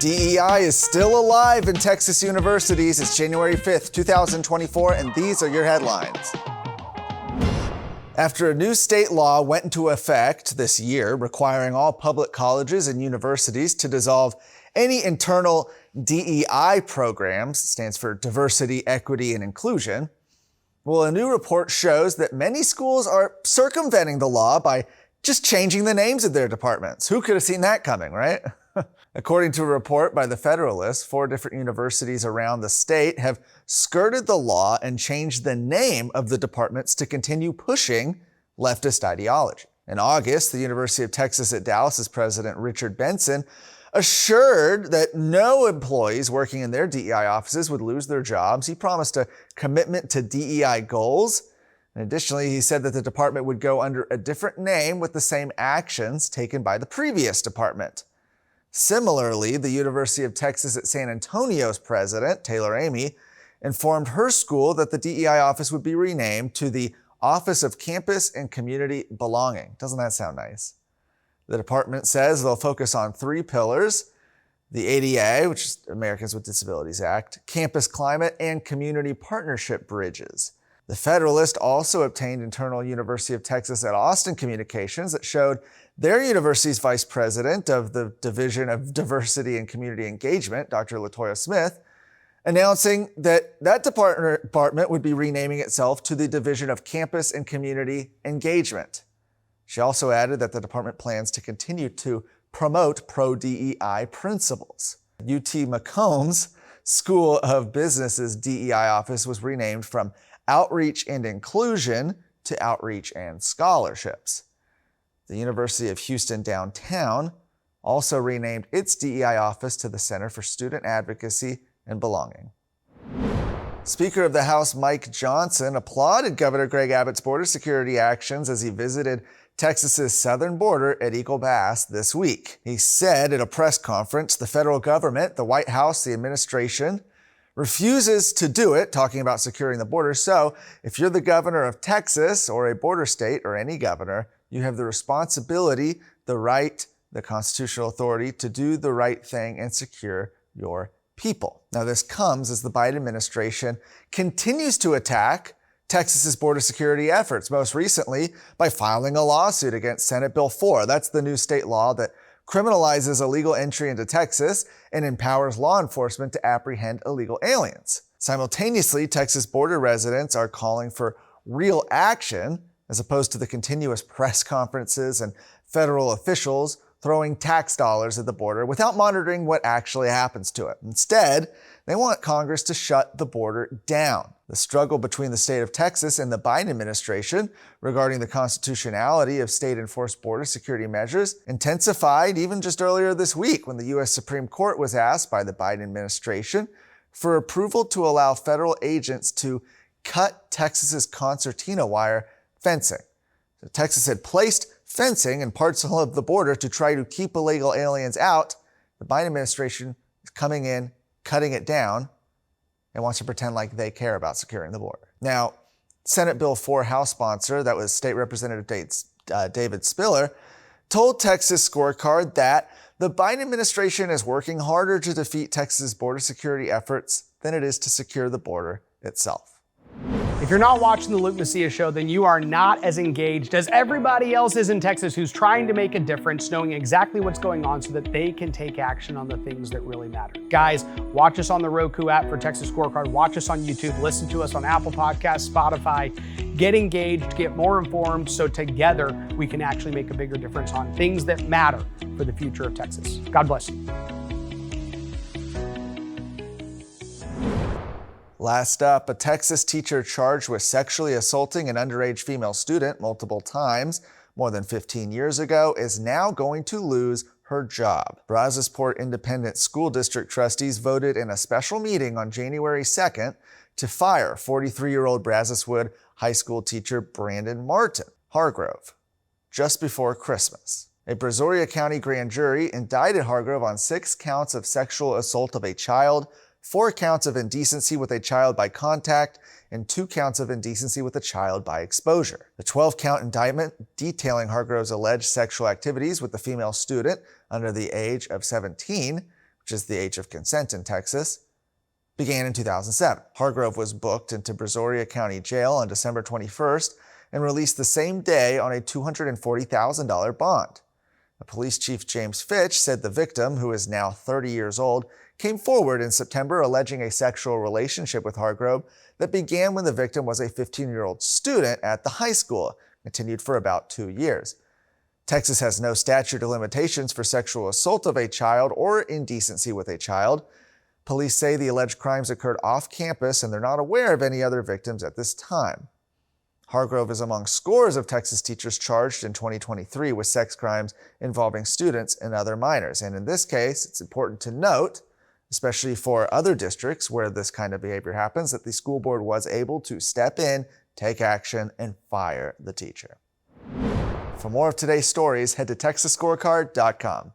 DEI is still alive in Texas universities. It's January 5th, 2024, and these are your headlines. After a new state law went into effect this year requiring all public colleges and universities to dissolve any internal DEI programs, stands for diversity, equity, and inclusion, well, a new report shows that many schools are circumventing the law by just changing the names of their departments. Who could have seen that coming, right? According to a report by the Federalist, 4 different universities around the state have skirted the law and changed the name of the departments to continue pushing leftist ideology. In August, the University of Texas at Dallas's president, Richard Benson, assured that no employees working in their DEI offices would lose their jobs. He promised a commitment to DEI goals. And additionally, he said that the department would go under a different name with the same actions taken by the previous department. Similarly, the University of Texas at San Antonio's president, Taylor Amy, informed her school that the DEI office would be renamed to the Office of Campus and Community Belonging. Doesn't that sound nice? The department says they'll focus on 3 pillars: the ADA, which is Americans with Disabilities Act, campus climate, and community partnership bridges. The Federalist also obtained internal University of Texas at Austin communications that showed their university's vice president of the Division of Diversity and Community Engagement, Dr. LaToya Smith, announcing that that department would be renaming itself to the Division of Campus and Community Engagement. She also added that the department plans to continue to promote pro-DEI principles. UT Macomb's School of Business's DEI office was renamed from Outreach and Inclusion to Outreach and Scholarships. The University of Houston Downtown also renamed its DEI office to the Center for Student Advocacy and Belonging. Speaker of the House Mike Johnson applauded Governor Greg Abbott's border security actions as he visited Texas's southern border at Eagle Pass this week. He said at a press conference, the federal government, the White House, the administration, refuses to do it, talking about securing the border. So if you're the governor of Texas or a border state or any governor, you have the responsibility, the right, the constitutional authority to do the right thing and secure your people. Now, this comes as the Biden administration continues to attack Texas's border security efforts, most recently by filing a lawsuit against Senate Bill 4. That's the new state law that criminalizes illegal entry into Texas and empowers law enforcement to apprehend illegal aliens. Simultaneously, Texas border residents are calling for real action as opposed to the continuous press conferences and federal officials throwing tax dollars at the border without monitoring what actually happens to it. Instead, they want Congress to shut the border down. The struggle between the state of Texas and the Biden administration regarding the constitutionality of state-enforced border security measures intensified even just earlier this week when the U.S. Supreme Court was asked by the Biden administration for approval to allow federal agents to cut Texas's concertina wire fencing. So Texas had placed fencing in parts of the border to try to keep illegal aliens out. The Biden administration is coming in, cutting it down, and wants to pretend like they care about securing the border. Now, Senate Bill 4 House sponsor, that was State Representative David Spiller, told Texas Scorecard that the Biden administration is working harder to defeat Texas's border security efforts than it is to secure the border itself. If you're not watching the Luke Macias Show, then you are not as engaged as everybody else is in Texas who's trying to make a difference, knowing exactly what's going on so that they can take action on the things that really matter. Guys, watch us on the Roku app for Texas Scorecard. Watch us on YouTube. Listen to us on Apple Podcasts, Spotify. Get engaged, get more informed, so together we can actually make a bigger difference on things that matter for the future of Texas. God bless you. Last up, a Texas teacher charged with sexually assaulting an underage female student multiple times more than 15 years ago is now going to lose her job. Brazosport Independent School District trustees voted in a special meeting on January 2nd to fire 43-year-old Brazoswood High School teacher Brandon Martin Hargrove just before Christmas. A Brazoria County grand jury indicted Hargrove on 6 counts of sexual assault of a child, 4 counts of indecency with a child by contact, and 2 counts of indecency with a child by exposure. The 12-count indictment detailing Hargrove's alleged sexual activities with the female student under the age of 17 which is the age of consent in Texas, began in 2007. Hargrove was booked into Brazoria County Jail on December 21st and released the same day on a $240,000 bond. Police Chief James Fitch said the victim, who is now 30 years old, came forward in September alleging a sexual relationship with Hargrove that began when the victim was a 15-year-old student at the high school, continued for about 2 years. Texas has no statute of limitations for sexual assault of a child or indecency with a child. Police say the alleged crimes occurred off campus and they're not aware of any other victims at this time. Hargrove is among scores of Texas teachers charged in 2023 with sex crimes involving students and other minors. And in this case, it's important to note, especially for other districts where this kind of behavior happens, that the school board was able to step in, take action, and fire the teacher. For more of today's stories, head to TexasScorecard.com.